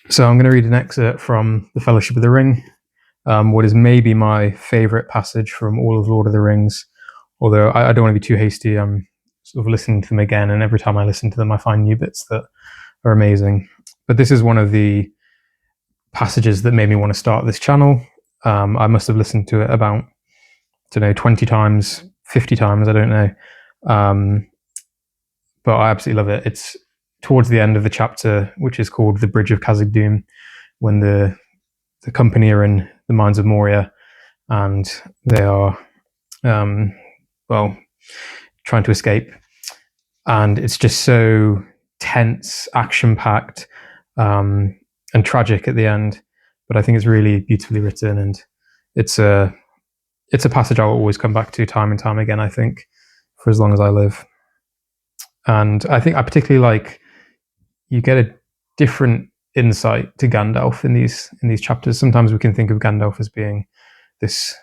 So I'm going to read an excerpt from The Fellowship of the Ring, what is maybe my favourite passage from all of Lord of the Rings, although I don't want to be too hasty. I'm sort of listening to them again, and every time I listen to them, I find new bits that are amazing. But this is one of the passages that made me want to start this channel. I must have listened to it about, 20 times, 50 times, I don't know. But I absolutely love it. It's towards the end of the chapter, which is called The Bridge of Khazad-dûm, when the company are in the mines of Moria, and they are, trying to escape. And it's just so tense, action-packed, and tragic at the end. But I think it's really beautifully written, and it's a passage I'll always come back to time and time again, I think, for as long as I live. And I think I particularly like, you get a different insight to Gandalf in these chapters. Sometimes we can think of Gandalf as being this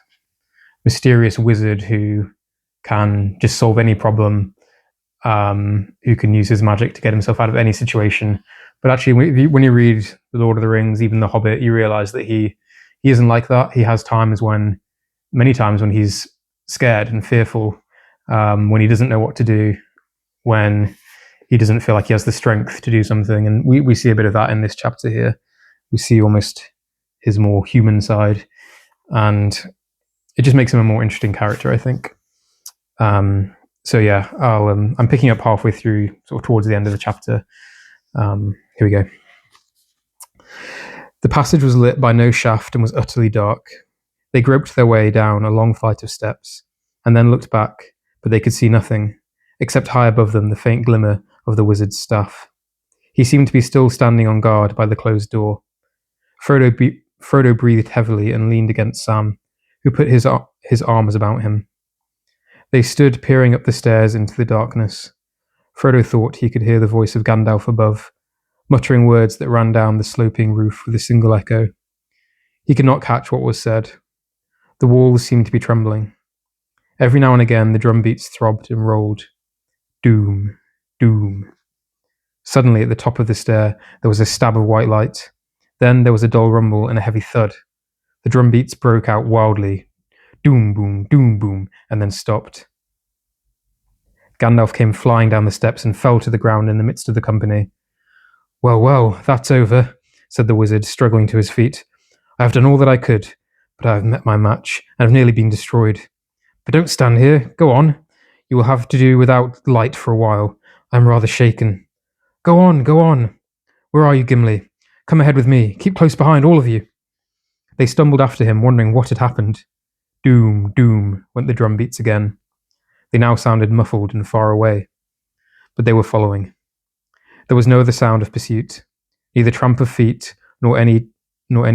mysterious wizard who can just solve any problem, who can use his magic to get himself out of any situation. But actually, when you read The Lord of the Rings, even The Hobbit, you realize that he isn't like that. He has many times when he's scared and fearful, when he doesn't know what to do, when he doesn't feel like he has the strength to do something. And we see a bit of that in this chapter here. We see almost his more human side, and it just makes him a more interesting character, I think. So yeah, I'm picking up halfway through, sort of towards the end of the chapter. Here we go. The passage was lit by no shaft and was utterly dark. They groped their way down a long flight of steps, and then looked back, but they could see nothing, except high above them the faint glimmer of the wizard's staff. He seemed to be still standing on guard by the closed door. Frodo breathed heavily and leaned against Sam, who put his arms about him. They stood peering up the stairs into the darkness. Frodo thought he could hear the voice of Gandalf above, muttering words that ran down the sloping roof with a single echo. He could not catch what was said. The walls seemed to be trembling. Every now and again the drum beats throbbed and rolled. Doom, doom. Suddenly, at the top of the stair, there was a stab of white light. Then there was a dull rumble and a heavy thud. The drum beats broke out wildly. Doom, boom, and then stopped. Gandalf came flying down the steps and fell to the ground in the midst of the company. Well, that's over, said the wizard, struggling to his feet. I have done all that I could, but I have met my match and have nearly been destroyed. But don't stand here. Go on. You will have to do without light for a while. I am rather shaken. Go on. Where are you, Gimli? Come ahead with me. Keep close behind, all of you. They stumbled after him, wondering what had happened. Doom, doom, went the drum beats again. They now sounded muffled and far away. But they were following. There was no other sound of pursuit, neither tramp of feet nor any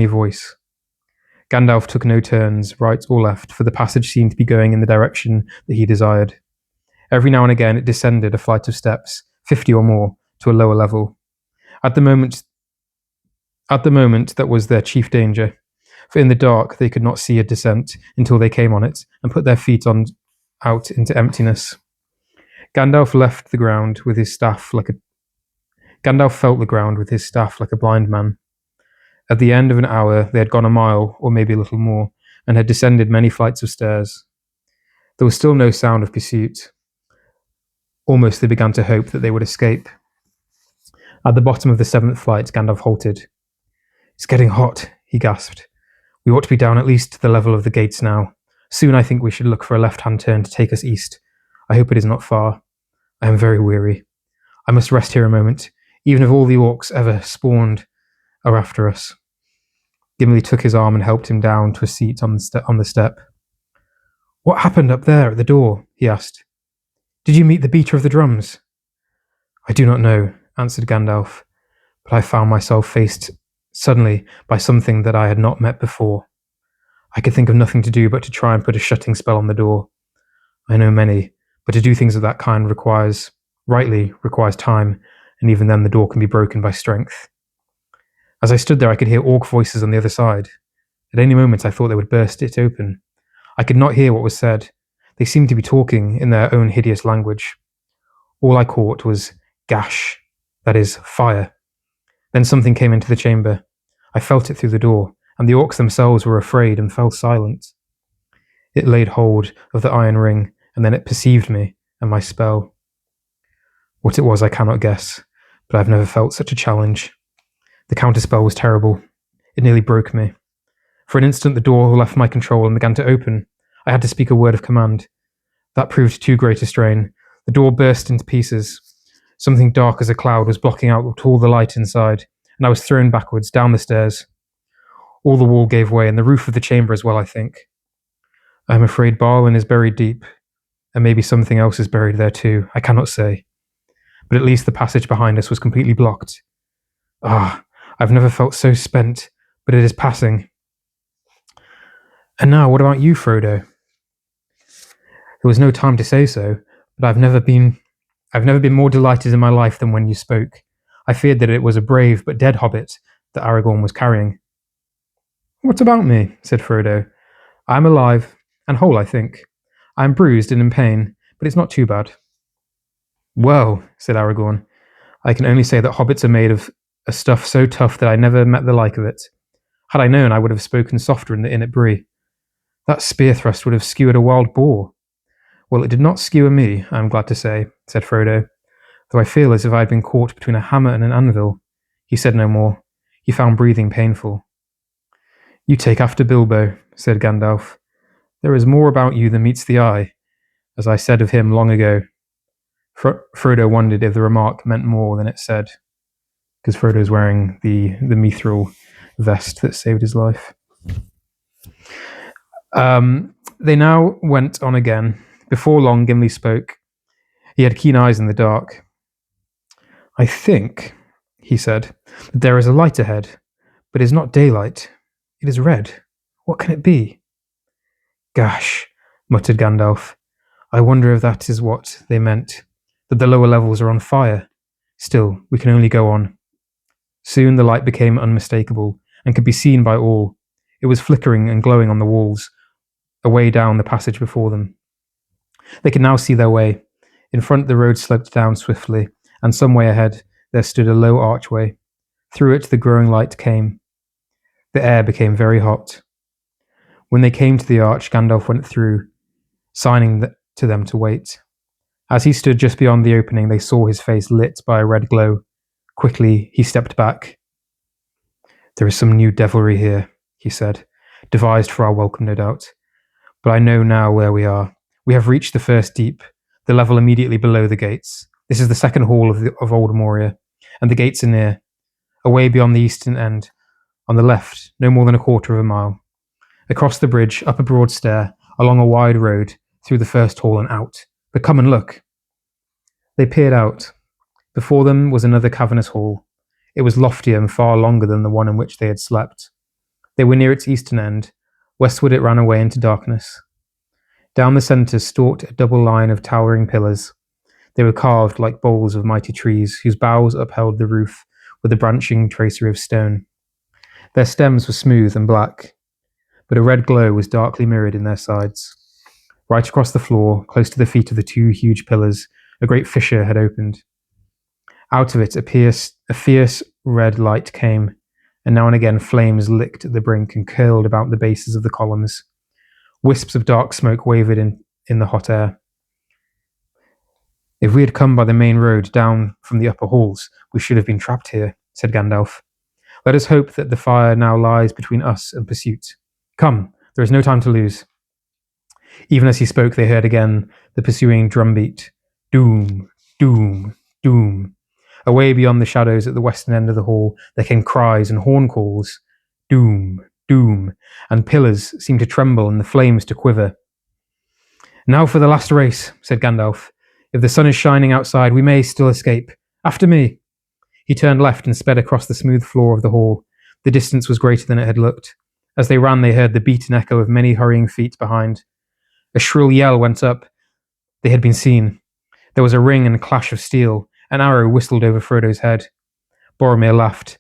voice. Gandalf took no turns, right or left, for the passage seemed to be going in the direction that he desired. Every now and again it descended a flight of steps, 50 or more, to a lower level. At the moment, that was their chief danger, for in the dark they could not see a descent until they came on it and put their feet out into emptiness. Gandalf felt the ground with his staff like a blind man. At the end of an hour, they had gone a mile, or maybe a little more, and had descended many flights of stairs. There was still no sound of pursuit. Almost they began to hope that they would escape. At the bottom of the 7th flight, Gandalf halted. It's getting hot, he gasped. We ought to be down at least to the level of the gates now. Soon I think we should look for a left-hand turn to take us east. I hope it is not far. I am very weary. I must rest here a moment, even if all the orcs ever spawned are after us. Gimli took his arm and helped him down to a seat on the step. What happened up there at the door? He asked. Did you meet the beater of the drums? I do not know, answered Gandalf, but I found myself faced suddenly by something that I had not met before. I could think of nothing to do but to try and put a shutting spell on the door. I know many, but to do things of that kind requires time, and even then the door can be broken by strength. As I stood there, I could hear orc voices on the other side. At any moment, I thought they would burst it open. I could not hear what was said. They seemed to be talking in their own hideous language. All I caught was gash, That is, fire. Then something came into the chamber. I felt it through the door, and the orcs themselves were afraid and fell silent. It laid hold of the iron ring, and then it perceived me and my spell. What it was I cannot guess, but I've never felt such a challenge. The counterspell was terrible. It nearly broke me. For an instant the door left my control and began to open. I had to speak a word of command. That proved too great a strain. The door burst into pieces. Something dark as a cloud was blocking out all the light inside, and I was thrown backwards, down the stairs. All the wall gave way, and the roof of the chamber as well, I think. I am afraid Barlin is buried deep, and maybe something else is buried there too. I cannot say. But at least the passage behind us was completely blocked. I've never felt so spent, but it is passing. And now, what about you, Frodo? There was no time to say so, but I've never been more delighted in my life than when you spoke. I feared that it was a brave but dead hobbit that Aragorn was carrying. What about me? Said Frodo. I am alive, and whole, I think. I am bruised and in pain, but it's not too bad. Well, said Aragorn, I can only say that hobbits are made of a stuff so tough that I never met the like of it. Had I known, I would have spoken softer in the inn at Bree. That spear thrust would have skewered a wild boar. Well, it did not skewer me, I am glad to say, said Frodo, though I feel as if I had been caught between a hammer and an anvil. He said no more. He found breathing painful. You take after Bilbo, said Gandalf. There is more about you than meets the eye, as I said of him long ago. Frodo wondered if the remark meant more than it said, because Frodo's wearing the mithril vest that saved his life. They now went on again. Before long, Gimli spoke. He had keen eyes in the dark. I think, he said, that there is a light ahead, but it is not daylight. It is red. What can it be? Gosh, muttered Gandalf. I wonder if that is what they meant, that the lower levels are on fire. Still, we can only go on. Soon the light became unmistakable and could be seen by all. It was flickering and glowing on the walls, away down the passage before them. They could now see their way. In front the road sloped down swiftly, and some way ahead there stood a low archway. Through it the growing light came. The air became very hot. When they came to the arch, Gandalf went through, signing to them to wait. As he stood just beyond the opening, they saw his face lit by a red glow. Quickly, he stepped back. There is some new devilry here, he said, devised for our welcome, no doubt. But I know now where we are. We have reached the first deep, the level immediately below the gates. This is the second hall of Old Moria, and the gates are near, away beyond the eastern end, on the left, no more than a quarter of a mile. Across the bridge, up a broad stair, along a wide road, through the first hall and out. But come and look. They peered out. Before them was another cavernous hall. It was loftier and far longer than the one in which they had slept. They were near its eastern end. Westward it ran away into darkness. Down the centre stalked a double line of towering pillars. They were carved like boles of mighty trees, whose boughs upheld the roof with a branching tracery of stone. Their stems were smooth and black, but a red glow was darkly mirrored in their sides. Right across the floor, close to the feet of the two huge pillars, a great fissure had opened. Out of it a fierce red light came, and now and again flames licked at the brink and curled about the bases of the columns. Wisps of dark smoke wavered in the hot air. If we had come by the main road down from the upper halls, we should have been trapped here, said Gandalf. Let us hope that the fire now lies between us and pursuit. Come, there is no time to lose. Even as he spoke, they heard again the pursuing drumbeat. Doom, doom, doom. Away beyond the shadows at the western end of the hall, there came cries and horn calls. Doom, doom, and pillars seemed to tremble and the flames to quiver. Now for the last race, said Gandalf. If the sun is shining outside, we may still escape. After me. He turned left and sped across the smooth floor of the hall. The distance was greater than it had looked. As they ran, they heard the beat and echo of many hurrying feet behind. A shrill yell went up. They had been seen. There was a ring and clash of steel. An arrow whistled over Frodo's head. Boromir laughed.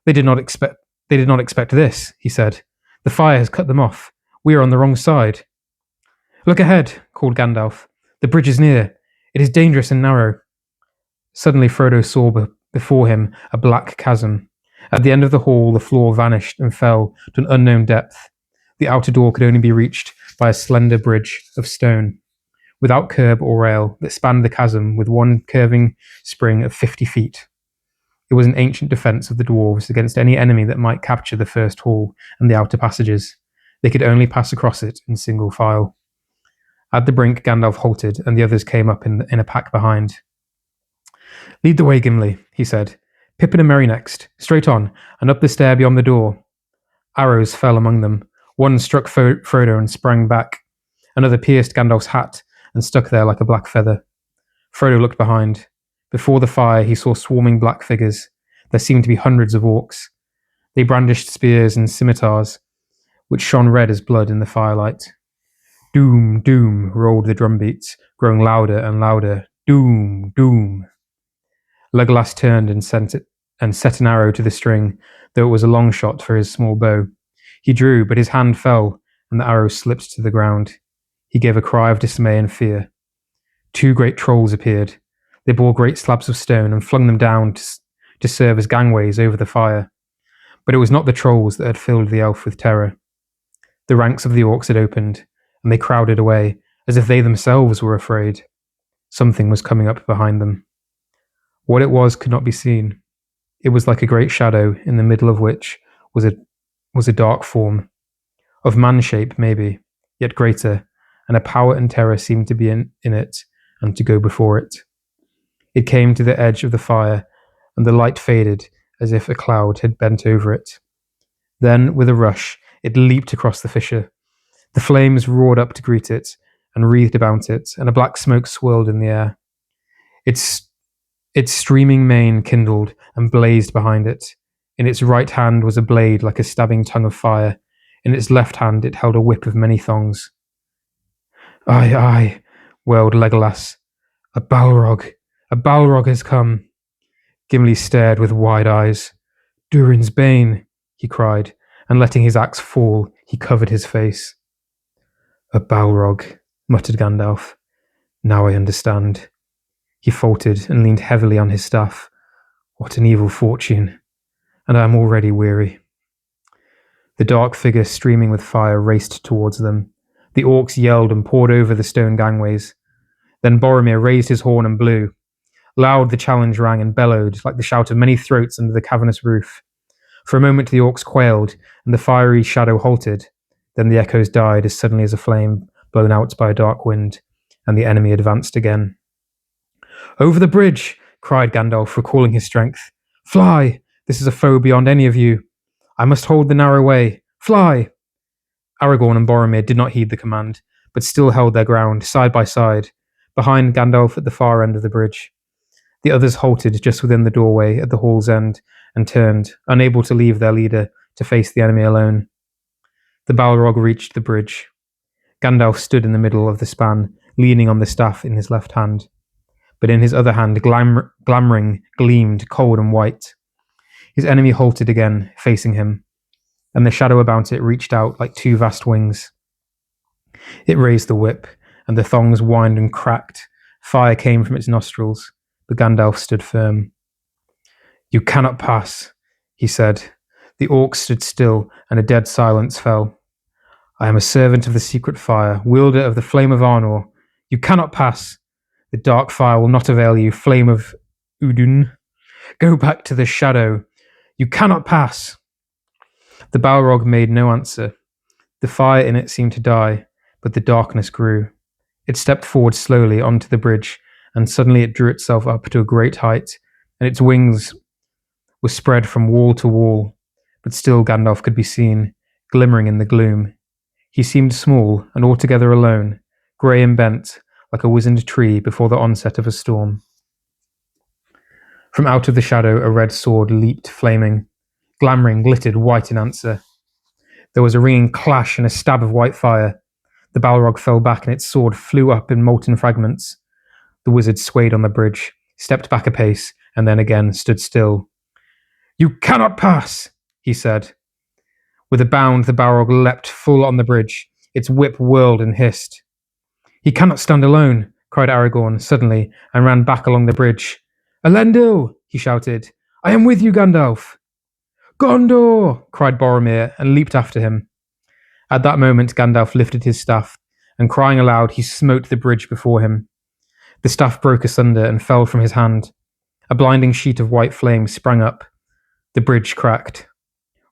They did not expect this, he said. The fire has cut them off. We are on the wrong side. Look ahead, called Gandalf. The bridge is near. It is dangerous and narrow. Suddenly Frodo saw before him a black chasm. At the end of the hall, the floor vanished and fell to an unknown depth. The outer door could only be reached by a slender bridge of stone, without curb or rail, that spanned the chasm with one curving spring of 50 feet. It was an ancient defense of the dwarves against any enemy that might capture the first hall and the outer passages. They could only pass across it in single file. At the brink, Gandalf halted, and the others came up in a pack behind. "Lead the way, Gimli," he said. "Pippin and Merry next. Straight on, and up the stair beyond the door." Arrows fell among them. One struck Frodo and sprang back. Another pierced Gandalf's hat and stuck there like a black feather. Frodo looked behind. Before the fire, he saw swarming black figures. There seemed to be hundreds of orcs. They brandished spears and scimitars, which shone red as blood in the firelight. Doom, doom, rolled the drumbeats, growing louder and louder. Doom, doom. Legolas turned and set an arrow to the string, though it was a long shot for his small bow. He drew, but his hand fell, and the arrow slipped to the ground. He gave a cry of dismay and fear. Two great trolls appeared. They bore great slabs of stone and flung them down to serve as gangways over the fire. But it was not the trolls that had filled the elf with terror. The ranks of the orcs had opened, and they crowded away, as if they themselves were afraid. Something was coming up behind them. What it was could not be seen. It was like a great shadow, in the middle of which was a dark form, of man shape maybe, yet greater, and a power and terror seemed to be in it and to go before it. It came to the edge of the fire, and the light faded as if a cloud had bent over it. Then, with a rush, it leaped across the fissure. The flames roared up to greet it, and wreathed about it, and a black smoke swirled in the air. Its streaming mane kindled and blazed behind it. In its right hand was a blade like a stabbing tongue of fire. In its left hand it held a whip of many thongs. "Aye, aye," wailed Legolas. A Balrog has come." Gimli stared with wide eyes. "Durin's bane," he cried, and letting his axe fall, he covered his face. "A Balrog," muttered Gandalf. "Now I understand." He faltered and leaned heavily on his staff. "What an evil fortune, and I am already weary." The dark figure streaming with fire raced towards them. The orcs yelled and poured over the stone gangways. Then Boromir raised his horn and blew. Loud the challenge rang and bellowed, like the shout of many throats under the cavernous roof. For a moment the orcs quailed, and the fiery shadow halted. Then the echoes died as suddenly as a flame blown out by a dark wind, and the enemy advanced again. "Over the bridge!" cried Gandalf, recalling his strength. "Fly! This is a foe beyond any of you. I must hold the narrow way. Fly!" Aragorn and Boromir did not heed the command, but still held their ground, side by side, behind Gandalf at the far end of the bridge. The others halted just within the doorway at the hall's end and turned, unable to leave their leader to face the enemy alone. The Balrog reached the bridge. Gandalf stood in the middle of the span, leaning on the staff in his left hand. But in his other hand, glamoring, gleamed, cold and white. His enemy halted again, facing him, and the shadow about it reached out like two vast wings. It raised the whip, and the thongs whined and cracked. Fire came from its nostrils, but Gandalf stood firm. "You cannot pass," he said. The orcs stood still, and a dead silence fell. "I am a servant of the secret fire, wielder of the flame of Arnor. You cannot pass. The dark fire will not avail you, flame of Udun. Go back to the shadow. You cannot pass." The Balrog made no answer. The fire in it seemed to die, but the darkness grew. It stepped forward slowly onto the bridge, and suddenly it drew itself up to a great height, and its wings were spread from wall to wall. But still Gandalf could be seen, glimmering in the gloom. He seemed small and altogether alone, grey and bent, like a wizened tree before the onset of a storm. From out of the shadow a red sword leaped, flaming. Glamoring glittered white in answer. There was a ringing clash and a stab of white fire. The Balrog fell back and its sword flew up in molten fragments. The wizard swayed on the bridge, stepped back a pace, and then again stood still. "You cannot pass," he said. With a bound, the Balrog leapt full on the bridge. Its whip whirled and hissed. "He cannot stand alone," cried Aragorn suddenly, and ran back along the bridge. "Elendil!" he shouted. "I am with you, Gandalf!" "Gondor!" cried Boromir, and leaped after him. At that moment, Gandalf lifted his staff, and crying aloud, he smote the bridge before him. The staff broke asunder and fell from his hand. A blinding sheet of white flame sprang up. The bridge cracked.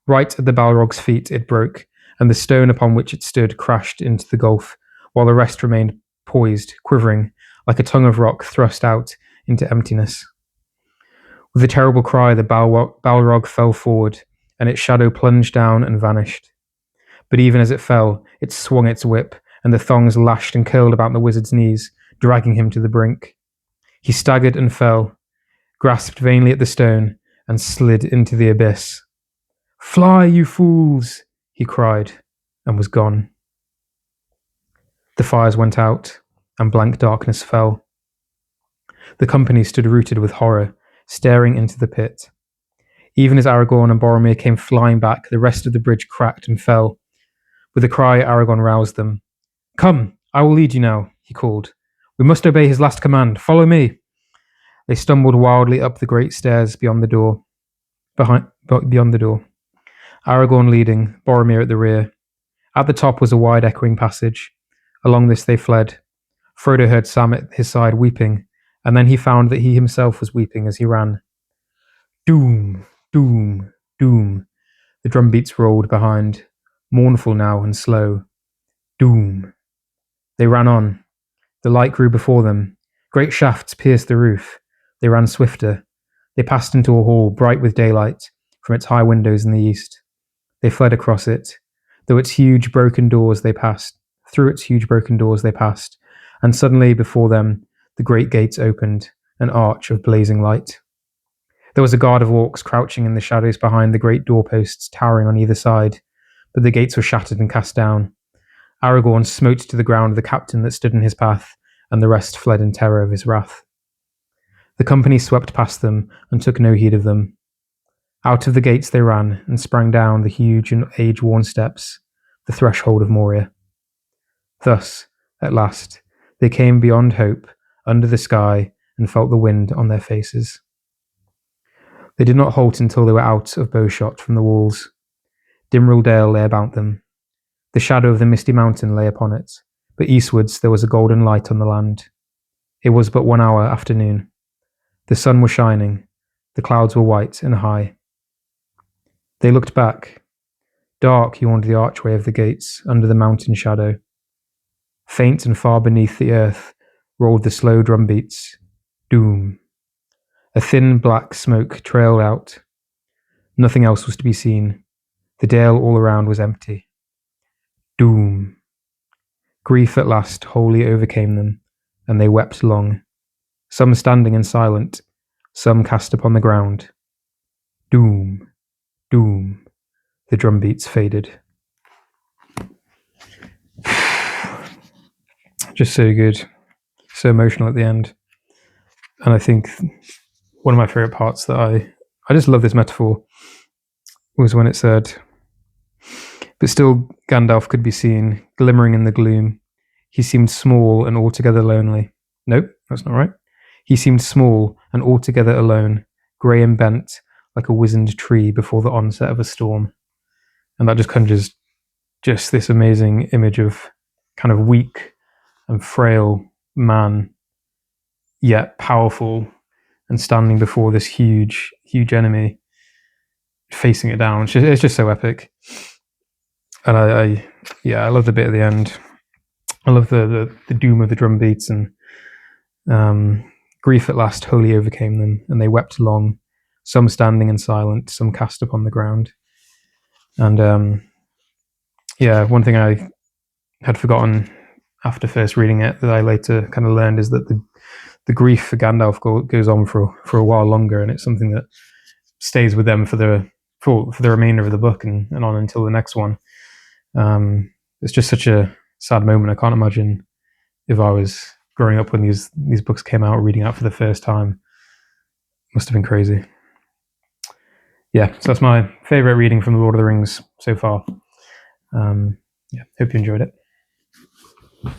Right at the Balrog's feet it broke, and the stone upon which it stood crashed into the gulf, while the rest remained poised, quivering, like a tongue of rock thrust out into emptiness. With a terrible cry, the Balrog fell forward, and its shadow plunged down and vanished. But even as it fell, it swung its whip, and the thongs lashed and curled about the wizard's knees, dragging him to the brink. He staggered and fell, grasped vainly at the stone, and slid into the abyss. "Fly, you fools!" he cried, and was gone. The fires went out, and blank darkness fell. The company stood rooted with horror, staring into the pit. Even as Aragorn and Boromir came flying back, the rest of the bridge cracked and fell. With a cry, Aragorn roused them. "Come, I will lead you now," he called. "We must obey his last command. Follow me." They stumbled wildly up the great stairs beyond the door. Aragorn leading, Boromir at the rear. At the top was a wide echoing passage. Along this they fled. Frodo heard Sam at his side weeping, and then he found that he himself was weeping as he ran. Doom, doom, doom. The drum beats rolled behind, mournful now and slow. Doom. They ran on. The light grew before them. Great shafts pierced the roof. They ran swifter. They passed into a hall bright with daylight from its high windows in the east. They fled across it. Through its huge broken doors they passed, and suddenly before them the great gates opened, an arch of blazing light. There was a guard of orcs crouching in the shadows behind the great doorposts towering on either side, but the gates were shattered and cast down. Aragorn smote to the ground the captain that stood in his path, and the rest fled in terror of his wrath. The company swept past them and took no heed of them. Out of the gates they ran and sprang down the huge and age-worn steps, the threshold of Moria. Thus, at last, they came beyond hope, under the sky, and felt the wind on their faces. They did not halt until they were out of bowshot from the walls. Dimrill Dale lay about them. The shadow of the misty mountain lay upon it, but eastwards there was a golden light on the land. It was but 1 hour after noon. The sun was shining. The clouds were white and high. They looked back. Dark yawned the archway of the gates under the mountain shadow. Faint and far beneath the earth rolled the slow drum beats. Doom. A thin black smoke trailed out. Nothing else was to be seen. The dale all around was empty. Doom. Grief at last wholly overcame them, and they wept long, some standing and silent, some cast upon the ground. Doom. Doom. The drum beats faded. Just so good. So emotional at the end. And I think one of my favourite parts that I just love this metaphor was when it said, "But still Gandalf could be seen, glimmering in the gloom. He seemed small and altogether lonely." Nope, that's not right. "He seemed small and altogether alone, grey and bent, like a wizened tree before the onset of a storm." And that just conjures just this amazing image of kind of weak and frail man, yet powerful, and standing before this huge, huge enemy, facing it down. It's just so epic. And I love the bit at the end. I love the doom of the drum beats, and grief at last wholly overcame them, and they wept long, some standing and silent, some cast upon the ground. And one thing I had forgotten after first reading it that I later kind of learned is that the grief for Gandalf goes on for a while longer, and it's something that stays with them for the remainder of the book and on until the next one. It's just such a sad moment. I can't imagine if I was growing up when these books came out, reading out for the first time. It must have been crazy. Yeah, so that's my favourite reading from The Lord of the Rings so far. Hope you enjoyed it.